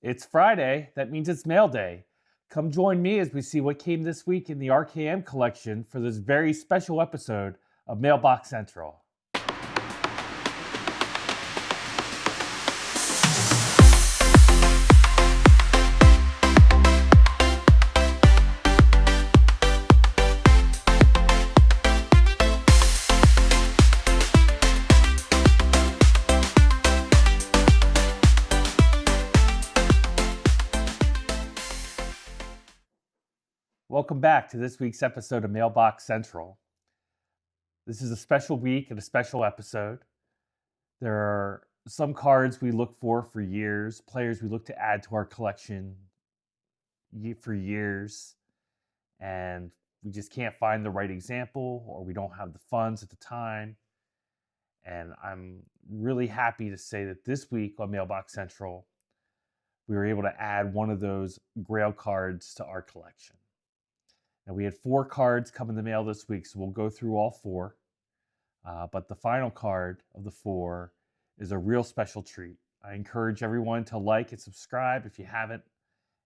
It's Friday. That means it's mail day. Come join me as we see what came this week in the RKM collection for this very special episode of Mailbox Central. Welcome back to this week's episode of Mailbox Central. This is a special week and a special episode. There are some cards we look for years, players we look to add to our collection for years, and we just can't find the right example or we don't have the funds at the time. And I'm really happy to say that this week on Mailbox Central, we were able to add one of those Grail cards to our collection. Now, we had 4 cards come in the mail this week, so we'll go through all 4. But the final card of the 4 is a real special treat. I encourage everyone to like and subscribe if you haven't.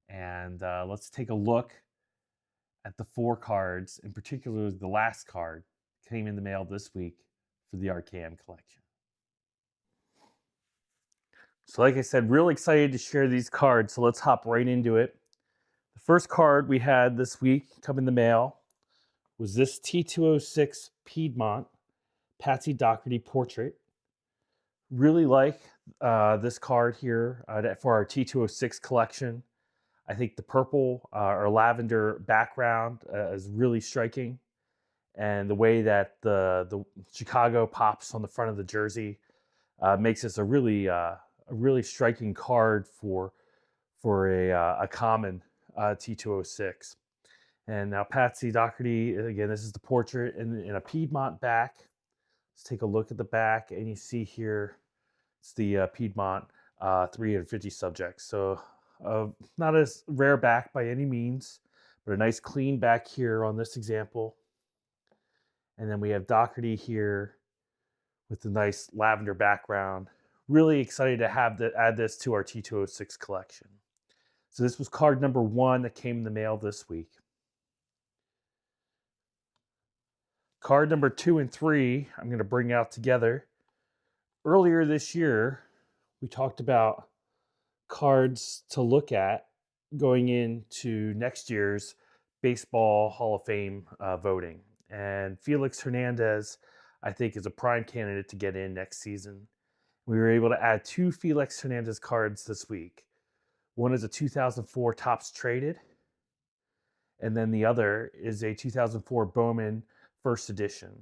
And let's take a look at the 4 cards, in particular the last card came in the mail this week for the RKM collection. So like I said, real excited to share these cards, so let's hop right into it. The first card we had this week come in the mail was this T206 Piedmont Patsy Doherty portrait. Really like this card here for our T206 collection. I think the purple or lavender background is really striking. And the way that the Chicago pops on the front of the jersey makes this a really striking card for a common T206. And now Patsy Doherty, again, this is the portrait in a Piedmont back. Let's take a look at the back, and you see here, it's the Piedmont 350 subject. So not a rare back by any means, but a nice clean back here on this example. And then we have Doherty here with the nice lavender background. Really excited to add this to our T206 collection. So this was card number 1 that came in the mail this week. Card number 2 and 3, I'm going to bring out together. Earlier this year, we talked about cards to look at going into next year's Baseball Hall of Fame voting. And Felix Hernandez, I think, is a prime candidate to get in next season. We were able to add 2 Felix Hernandez cards this week. One is a 2004 Topps Traded, and then the other is a 2004 Bowman First Edition.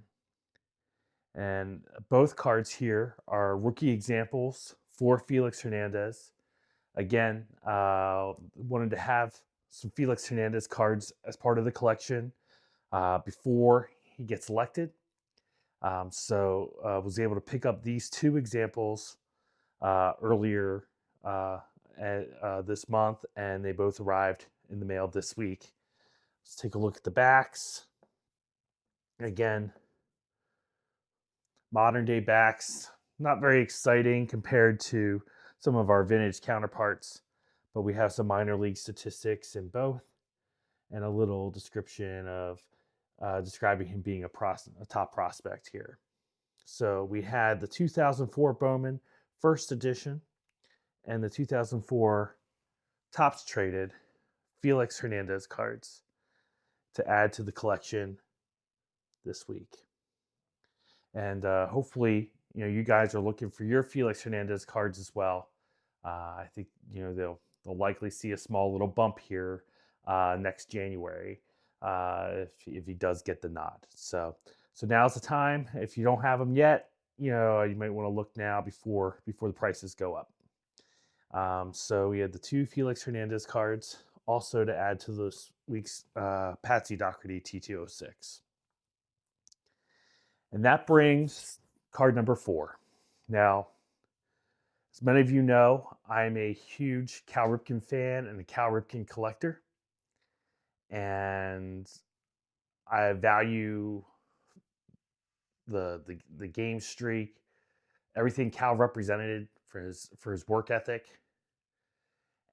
And both cards here are rookie examples for Felix Hernandez. Again, wanted to have some Felix Hernandez cards as part of the collection before he gets elected. So was able to pick up these 2 examples earlier this month, and they both arrived in the mail this week. Let's take a look at the backs. Again, modern day backs, not very exciting compared to some of our vintage counterparts, but we have some minor league statistics in both and a little description of describing him being a top prospect here. So we had the 2004 Bowman First Edition and the 2004 Topps Traded Felix Hernandez cards to add to the collection this week. And hopefully, you guys are looking for your Felix Hernandez cards as well. I think, they'll likely see a small little bump here next January if he does get the nod. So now's the time. If you don't have them yet, you might want to look now before the prices go up. So we had the 2 Felix Hernandez cards also to add to this week's Patsy Doherty T206. And that brings card number 4. Now, as many of you know, I'm a huge Cal Ripken fan and a Cal Ripken collector. And I value the game streak, everything Cal represented for his work ethic.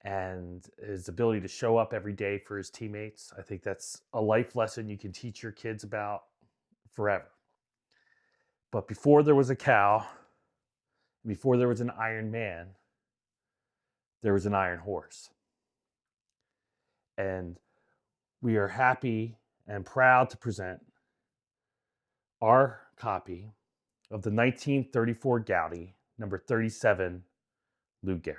and his ability to show up every day for his teammates. I think that's a life lesson you can teach your kids about forever. But before there was a cow, before there was an Iron Man, there was an Iron Horse. And we are happy and proud to present our copy of the 1934 Gaudi, number 37, Lou Gehrig.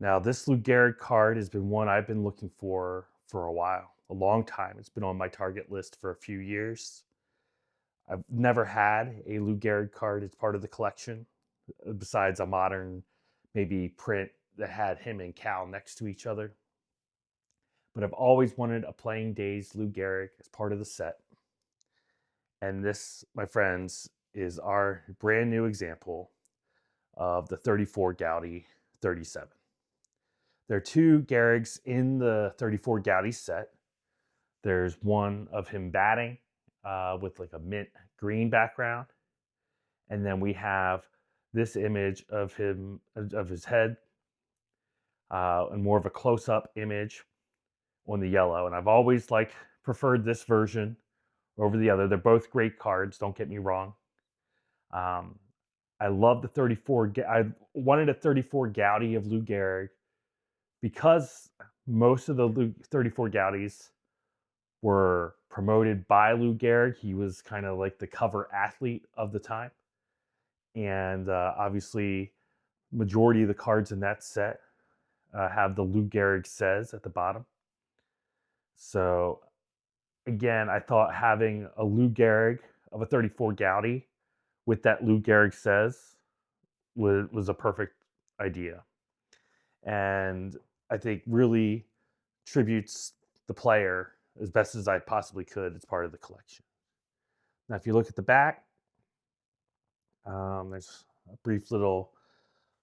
Now, this Lou Gehrig card has been one I've been looking for a while, a long time. It's been on my target list for a few years. I've never had a Lou Gehrig card as part of the collection, besides a modern, maybe print that had him and Cal next to each other. But I've always wanted a Playing Days Lou Gehrig as part of the set. And this, my friends, is our brand new example of the 34 Gaudi 37. There are two Gehrigs in the 34 Gaudi set. There's one of him batting with like a mint green background. And then we have this image of him, of his head, and more of a close-up image on the yellow. And I've always preferred this version over the other. They're both great cards, don't get me wrong. I love the 34. I wanted a 34 Gaudi of Lou Gehrig because most of the 34 Gaudis were promoted by Lou Gehrig. He was kind of like the cover athlete of the time. And obviously, majority of the cards in that set have the Lou Gehrig says at the bottom. So again, I thought having a Lou Gehrig of a 34 Gaudi with that Lou Gehrig says was a perfect idea. And I think really tributes the player as best as I possibly could as part of the collection. Now, if you look at the back, there's a brief little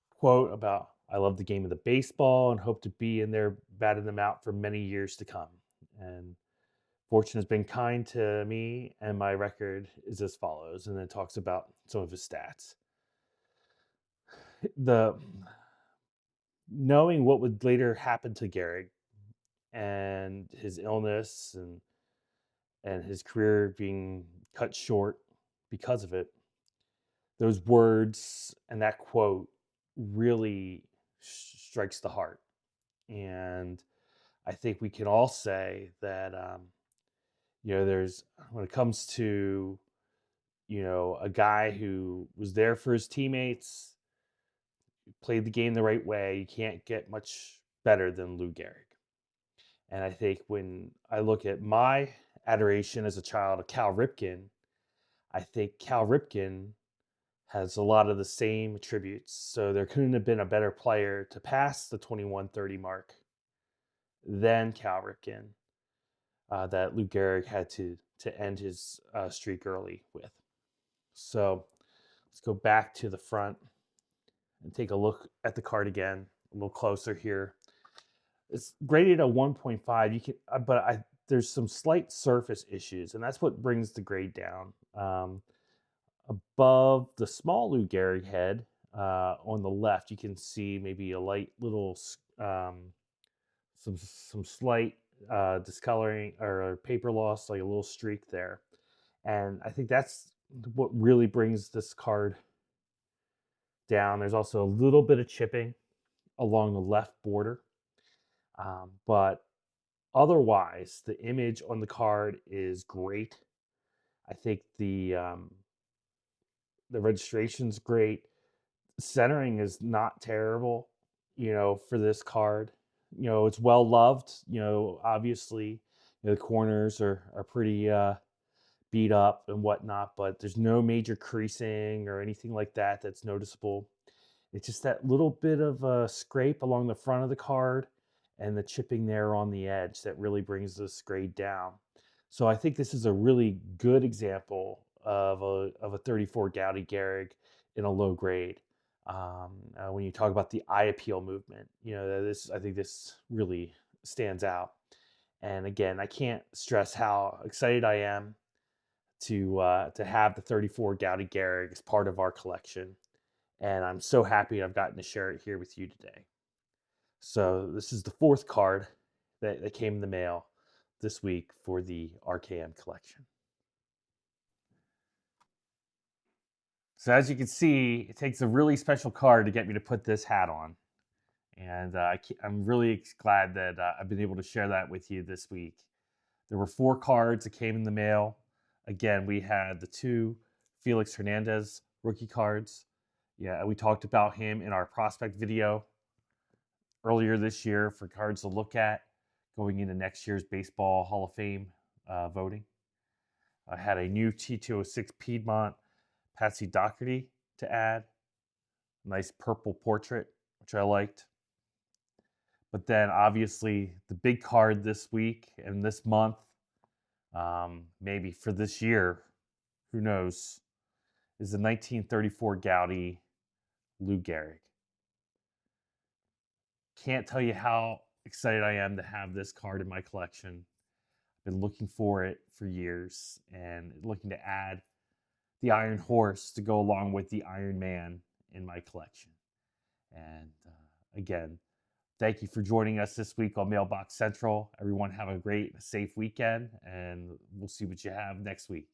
quote about, "I love the game of the baseball and hope to be in there batting them out for many years to come. And fortune has been kind to me, and my record is as follows." And then it talks about some of his stats. The knowing what would later happen to Gehrig and his illness and his career being cut short because of it, those words and that quote really strikes the heart. And I think we can all say that there's, when it comes to a guy who was there for his teammates, played the game the right way, you can't get much better than Lou Gehrig. And I think when I look at my adoration as a child of Cal Ripken, I think Cal Ripken has a lot of the same attributes. So there couldn't have been a better player to pass the 2130 mark than Cal Ripken that Lou Gehrig had to end his streak early with. So let's go back to the front and take a look at the card again, a little closer here. It's graded a 1.5. You can, but there's some slight surface issues, and that's what brings the grade down. Above the small Lou Gehrig head on the left, you can see maybe a light little some slight discoloring or paper loss, like a little streak there. And I think that's what really brings this card down. There's also a little bit of chipping along the left border. But otherwise, the image on the card is great. I think the registration's great. Centering is not terrible, for this card. It's well loved. Obviously, the corners are pretty beat up and whatnot, but there's no major creasing or anything like that that's noticeable. It's just that little bit of a scrape along the front of the card and the chipping there on the edge that really brings this grade down. So I think this is a really good example of a 34 Gaudi Gehrig in a low grade. When you talk about the eye appeal movement, I think this really stands out. And again, I can't stress how excited I am to have the 34 Gaudi Gehrig as part of our collection. And I'm so happy I've gotten to share it here with you today. So this is the fourth card that came in the mail this week for the RKM collection. So as you can see, it takes a really special card to get me to put this hat on. And I'm really glad that I've been able to share that with you this week. There were 4 cards that came in the mail. Again, we had the 2 Felix Hernandez rookie cards. Yeah, we talked about him in our prospect video earlier this year for cards to look at going into next year's Baseball Hall of Fame voting. I had a new T206 Piedmont Patsy Doherty to add. Nice purple portrait, which I liked. But then obviously the big card this week and this month, maybe for this year, who knows, is the 1934 Gaudy Lou Gehrig. Can't tell you how excited I am to have this card in my collection. I've been looking for it for years and looking to add the Iron Horse to go along with the Iron Man in my collection. And again, thank you for joining us this week on Mailbox Central. Everyone have a great, safe weekend, and we'll see what you have next week.